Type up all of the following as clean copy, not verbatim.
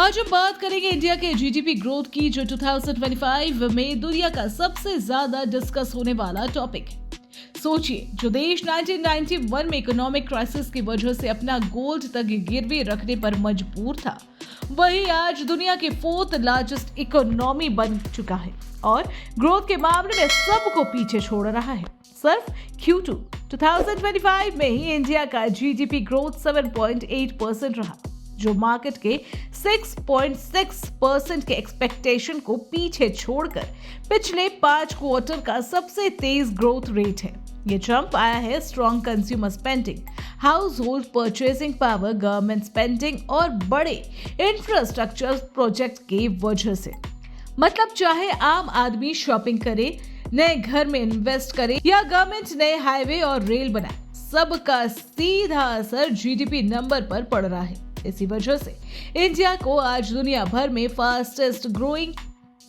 आज हम बात करेंगे इंडिया के जीडीपी ग्रोथ की, जो 2025 में दुनिया का सबसे ज्यादा डिस्कस होने वाला टॉपिक है। सोचिए, जो देश 1991 में इकोनॉमिक क्राइसिस की वजह से अपना गोल्ड तक गिरवी रखने पर मजबूर था, वही आज दुनिया की 4th लार्जेस्ट इकोनॉमी बन चुका है और ग्रोथ के मामले में सबको पीछे छोड़ रहा है। सिर्फ Q2 2025 में ही इंडिया का जीडीपी ग्रोथ 7.8% रहा, जो मार्केट के 6.6% के एक्सपेक्टेशन को पीछे छोड़कर पिछले 5 क्वार्टर का सबसे तेज ग्रोथ रेट है। ये जंप आया है strong consumer spending, house hold purchasing power, government spending और बड़े इंफ्रास्ट्रक्चर प्रोजेक्ट के वजह से। मतलब चाहे आम आदमी शॉपिंग करे, नए घर में इन्वेस्ट करे या गवर्नमेंट नए हाईवे और रेल बनाए, सबका सीधा असर जीडीपी नंबर पर पड़ रहा है। इसी वजह से इंडिया को आज दुनिया भर में फास्टेस्ट ग्रोइंग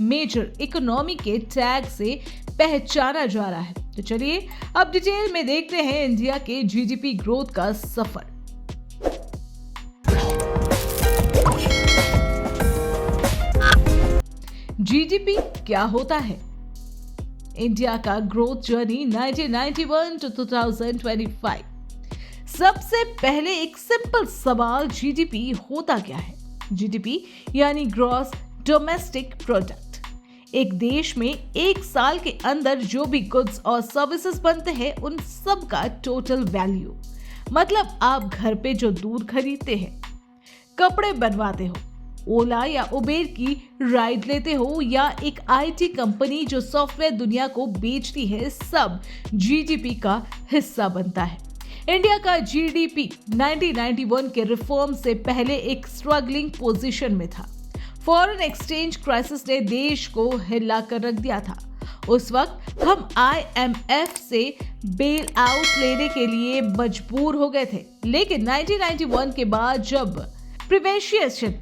मेजर इकोनॉमी के टैग से पहचाना जा रहा है। तो चलिए अब डिटेल में देखते हैं इंडिया के जीडीपी ग्रोथ का सफर। जीडीपी क्या होता है? इंडिया का ग्रोथ जर्नी 1991 to 2025। सबसे पहले एक सिंपल सवाल, जीडीपी होता क्या है? जीडीपी यानी ग्रॉस डोमेस्टिक प्रोडक्ट। एक देश में एक साल के अंदर जो भी गुड्स और सर्विसेज बनते हैं, उन सब का टोटल वैल्यू। मतलब आप घर पे जो दूध खरीदते हैं, कपड़े बनवाते हो, ओला या उबेर की राइड लेते हो या एक आईटी कंपनी जो सॉफ्टवेयर दुनिया को बेचती है, सब जीडीपी का हिस्सा बनता है। इंडिया का जीडीपी 1991 के रिफॉर्म से पहले एक स्ट्रगलिंग पोजीशन में था। फॉरेन एक्सचेंज क्राइसिस ने देश को हिला कर रख दिया था। उस वक्त हम IMF से बेल आउट लेने के लिए मजबूर हो गए थे, लेकिन 1991 के बाद जब प्रिवेशिएशन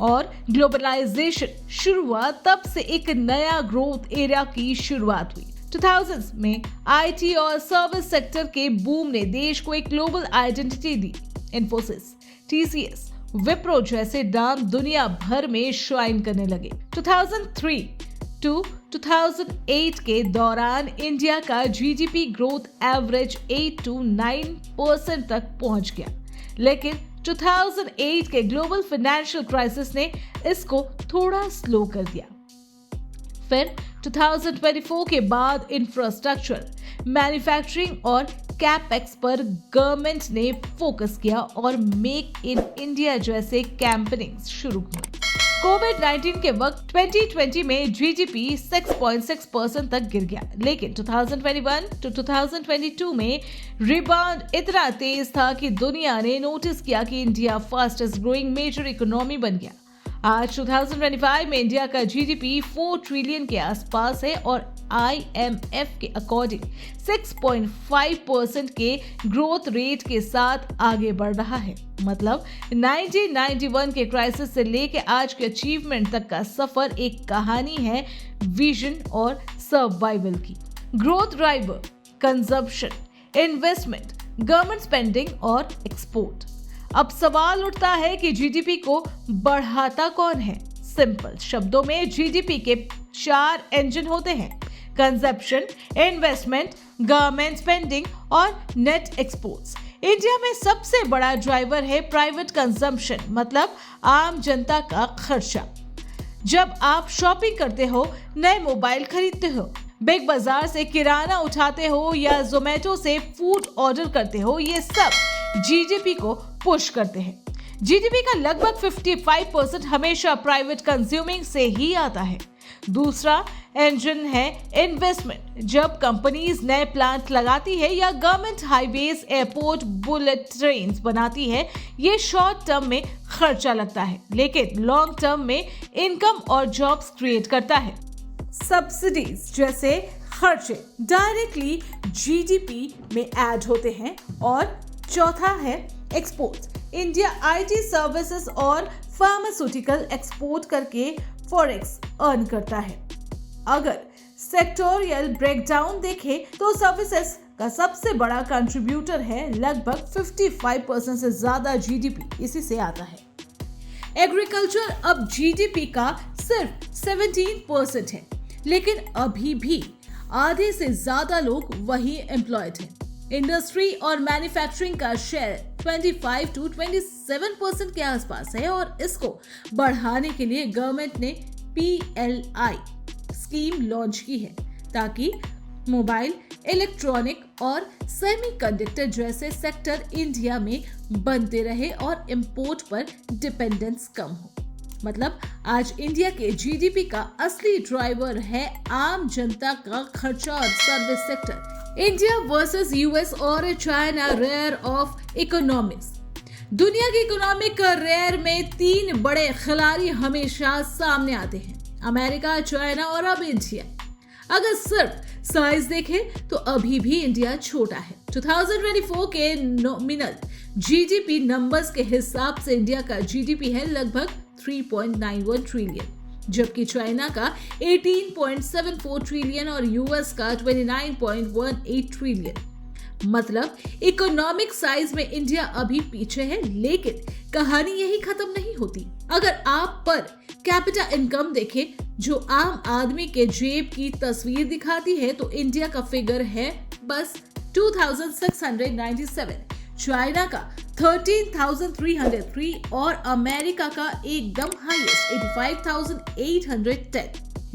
और ग्लोबलाइजेशन शुरू हुआ, तब से एक नया ग्रोथ एरा की शुरुआत हुई। 2000s में आईटी और सर्विस सेक्टर के बूम ने देश को एक ग्लोबल आइडेंटिटी दी। इन्फोसिस, TCS, विप्रो जैसे नाम दुनिया भर में शाइन करने लगे। 2003 to 2008 के दौरान इंडिया का जीडीपी ग्रोथ एवरेज 8 to 9% तक पहुंच गया, लेकिन 2008 के ग्लोबल फाइनेंशियल क्राइसिस ने इसको थोड़ा स्लो कर दिया। फिर 2024 के बाद इंफ्रास्ट्रक्चर, मैन्युफैक्चरिंग और कैपेक्स पर गवर्नमेंट ने फोकस किया और मेक इन इंडिया जैसे कैंपेनिंग शुरू हुई। कोविड-19 के वक्त 2020 में जीडीपी 6.6% तक गिर गया, लेकिन 2021 to 2022 में रिबाउंड इतना तेज था कि दुनिया ने नोटिस किया कि India fastest growing major economy बन गया। आज 2025 में इंडिया का जीडीपी 4 ट्रिलियन के आसपास है और IMF के अकॉर्डिंग 6.5% के ग्रोथ रेट के साथ आगे बढ़ रहा है। मतलब 1991 के क्राइसिस से लेके आज के अचीवमेंट तक का सफर एक कहानी है विजन और सर्वाइवल की। Growth driver, consumption, investment, government spending और एक्सपोर्ट। अब सवाल उठता है कि जीडीपी को बढ़ाता कौन है? सिंपल शब्दों में जीडीपी के 4 इंजन होते हैं: कंजप्शन, इन्वेस्टमेंट, गवर्नमेंट स्पेंडिंग और नेट एक्सपोर्ट्स। इंडिया में सबसे बड़ा ड्राइवर है प्राइवेट कंजम्पशन, मतलब आम जनता का खर्चा। जब आप शॉपिंग करते हो, नए मोबाइल खरीदते हो, बिग बाजार से किराना उठाते हो या जोमेटो से फूड ऑर्डर करते हो, ये सब जीडीपी को पुश करते हैं। जीडीपी का लगभग 55% हमेशा प्राइवेट कंज्यूमिंग से ही आता है। दूसरा इंजन है इन्वेस्टमेंट। जब कंपनीज नए प्लांट लगाती है या government highways, airport, bullet trains बनाती है, ये शॉर्ट टर्म में खर्चा लगता है, लेकिन लॉन्ग टर्म में इनकम और जॉब्स क्रिएट करता है। सब्सिडीज जैसे खर्चे डायरेक्टली जीडीपी में ऐड होते हैं। और चौथा है एक्सपोर्ट। इंडिया आईटी सर्विसेज और फार्मास्यूटिकल एक्सपोर्ट करके फॉरेक्स अर्न करता है। अगर सेक्टोरियल ब्रेकडाउन देखें तो सर्विसेज का सबसे बड़ा कंट्रीब्यूटर है, लगभग 55% से ज्यादा जीडीपी इसी से आता है। एग्रीकल्चर अब जीडीपी का सिर्फ 17% है, लेकिन अभी भी आधे से ज्यादा लोग वही एम्प्लॉयड हैं। इंडस्ट्री और मैन्युफैक्चरिंग का शेयर 25 to 27% के आसपास है और इसको बढ़ाने के लिए गवर्नमेंट ने PLI स्कीम लॉन्च की है ताकि मोबाइल, इलेक्ट्रॉनिक और सेमीकंडक्टर जैसे सेक्टर इंडिया में बनते रहे और इंपोर्ट पर डिपेंडेंस कम हो। मतलब आज इंडिया के जीडीपी का असली ड्राइवर है आम जनता का खर्चा और service sector. India versus US और चाइना रेयर ऑफ इकोनॉमिक्स। दुनिया की इकोनॉमिक रेयर में 3 बड़े खिलाड़ी हमेशा सामने आते हैं, अमेरिका, चाइना और अब इंडिया। अगर सिर्फ साइज देखें तो अभी भी इंडिया छोटा है। 2024 के नॉमिनल जीडीपी नंबर्स के हिसाब से इंडिया का जीडीपी है लगभग 3.91 ट्रिलियन, जबकि चाइना का 18.74 ट्रिलियन और यूएस का 29.18 ट्रिलियन। मतलब इकोनॉमिक साइज में इंडिया अभी पीछे है, लेकिन कहानी यही खत्म नहीं होती। अगर आप पर कैपिटा इनकम देखें जो आम आदमी के जेब की तस्वीर दिखाती है तो इंडिया का फिगर है बस 2697, चाइना का 13,303 और अमेरिका का एकदम हाईएस्ट 85,810।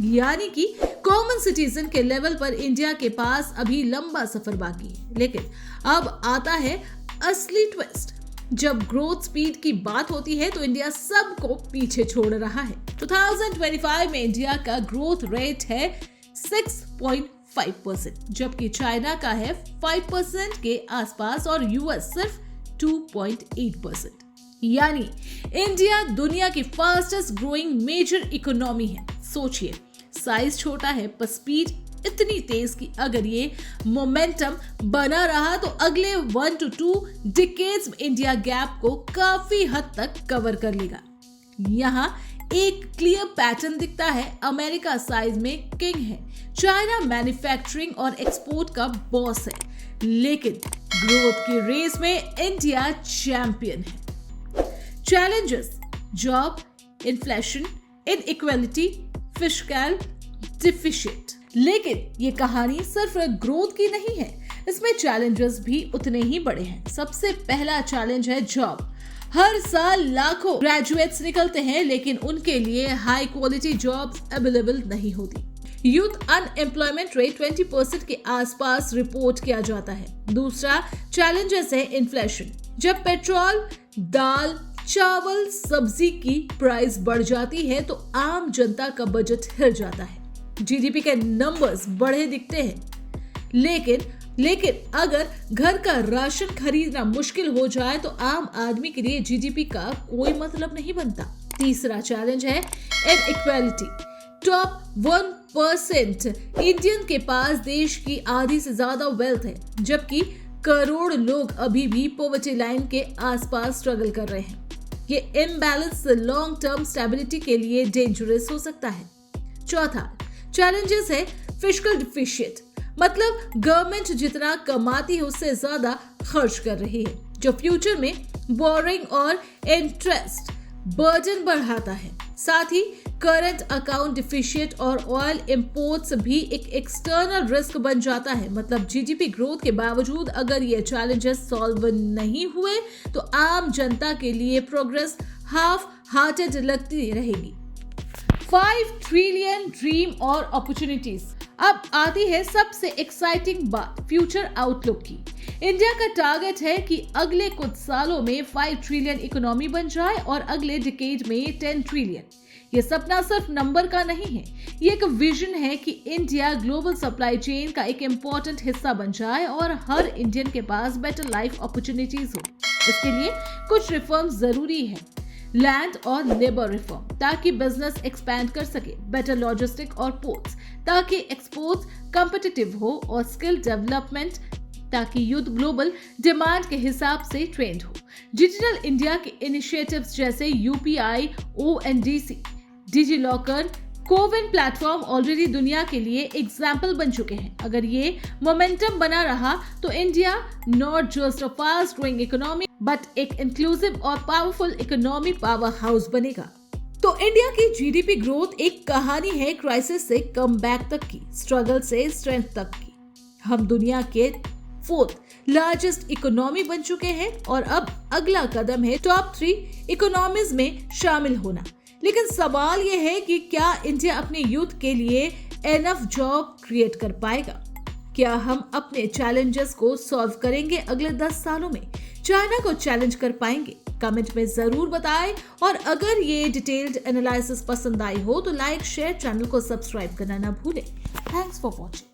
यानी कि कॉमन सिटीजन के लेवल पर इंडिया के पास अभी लंबा सफर बाकी है। लेकिन अब आता है असली ट्विस्ट। जब ग्रोथ स्पीड की बात होती है तो इंडिया सबको पीछे छोड़ रहा है। 2025 में इंडिया का ग्रोथ रेट है 6.5%, जबकि चाइना का है 5% के आसपास और यूएस सिर्फ 2.8%। यानी इंडिया दुनिया की फास्टेस्ट ग्रोइंग मेजर इकोनॉमी है। सोचिए, साइज छोटा है पर स्पीड इतनी तेज कि अगर ये मोमेंटम बना रहा तो अगले 1 to 2 डिकेड्स में इंडिया गैप को काफी हद तक कवर कर लेगा। यहाँ एक क्लियर पैटर्न दिखता है। अमेरिका साइज में किंग है, चाइना मैन्युफैक्चरिंग और एक्सपोर्ट का बॉस है, लेकिन ग्रोथ की रेस में इंडिया चैंपियन है। Challenges: job, inflation, inequality, fiscal deficit. लेकिन ये कहानी सिर्फ ग्रोथ की नहीं है, इसमें चैलेंजेस भी उतने ही बड़े हैं। सबसे पहला चैलेंज है जॉब। हर साल लाखों ग्रेजुएट्स निकलते हैं, लेकिन उनके लिए हाई क्वालिटी जॉब्स अवेलेबल नहीं होती। यूथ अनएम्प्लॉयमेंट रेट 20% के आसपास रिपोर्ट किया जाता है। दूसरा चैलेंजेस है इन्फ्लेशन। जब पेट्रोल, दाल, चावल, सब्जी की प्राइस बढ़ जाती है तो आम जनता का बजट हिल जाता है। जीडीपी के नंबर्स बढ़े दिखते हैं, लेकिन अगर घर का राशन खरीदना मुश्किल हो जाए तो आम आदमी के लिए जीडीपी का कोई मतलब नहीं बनता। तीसरा चैलेंज है इनइक्वालिटी। टॉप 1% इंडियन के पास देश की आधी से ज्यादा वेल्थ है, जबकि करोड़ लोग अभी भी पॉवर्टी लाइन के आसपास स्ट्रगल कर रहे हैं। ये इम्बैलेंस लॉन्ग टर्म स्टेबिलिटी के लिए डेंजरस हो सकता है। चौथा चैलेंजेस है फिस्कल डिफिसिट। मतलब गवर्नमेंट जितना कमाती है उससे ज्यादा खर्च कर रही है, जो फ्यूचर में बोरिंग और इंटरेस्ट बर्डन बढ़ाता है। साथ ही करंट अकाउंट डिफिसिट और ऑयल इंपोर्ट्स भी एक एक्सटर्नल रिस्क बन जाता है। मतलब जीडीपी ग्रोथ के बावजूद अगर ये चैलेंजेस सॉल्व नहीं हुए तो आम जनता के लिए प्रोग्रेस हाफ हार्टेड लगती रहेगी। 5 ट्रिलियन ड्रीम और अपॉर्चुनिटीज। अब आती है सबसे एक्साइटिंग बात, फ्यूचर आउटलुक की। इंडिया का टारगेट है कि अगले कुछ सालों में 5 ट्रिलियन इकोनॉमी बन जाए और अगले डिकेड में 10 ट्रिलियन। ये सपना सिर्फ नंबर का नहीं है, ये एक विजन है कि इंडिया ग्लोबल सप्लाई चेन का एक इम्पोर्टेंट हिस्सा बन जाए और हर इंडियन के पास बेटर लाइफ अपॉर्चुनिटीज हो। इसके लिए कुछ रिफॉर्म्स जरूरी है। लैंड और लेबर रिफॉर्म ताकि बिजनेस एक्सपैंड कर सके, बेटर लॉजिस्टिक और पोर्ट्स ताकि एक्सपोर्ट्स कंपिटिटिव हो और स्किल डेवलपमेंट ताकि यूथ ग्लोबल डिमांड के हिसाब से ट्रेंड हो। डिजिटल इंडिया के इनिशिएटिव्स जैसे UPI, ONDC, digi locker, CoWIN platform already दुनिया के लिए एग्जाम्पल बन चुके हैं। अगर ये मोमेंटम बना रहा तो India not just a fast growing economy but एक इंक्लूसिव और पावरफुल इकोनॉमी पावर हाउस बनेगा। तो इंडिया की जीडीपी ग्रोथ एक कहानी है क्राइसिस से कमबैक तक की, स्ट्रगल से स्ट्रेंथ तक की। हम दुनिया के 4th लार्जेस्ट इकोनॉमी बन चुके हैं और अब अगला कदम है टॉप 3 इकोनॉमीज में शामिल होना। लेकिन सवाल यह है कि क्या इंडिया अपने यूथ के लिए एनफ जॉब क्रिएट कर पाएगा? क्या हम अपने चैलेंजेस को सॉल्व करेंगे अगले 10 सालों में? चाइना को चैलेंज कर पाएंगे? कमेंट में जरूर बताएं और अगर ये डिटेल्ड एनालिसिस पसंद आई हो तो लाइक, शेयर, चैनल को सब्सक्राइब करना ना भूलें। Thanks for watching.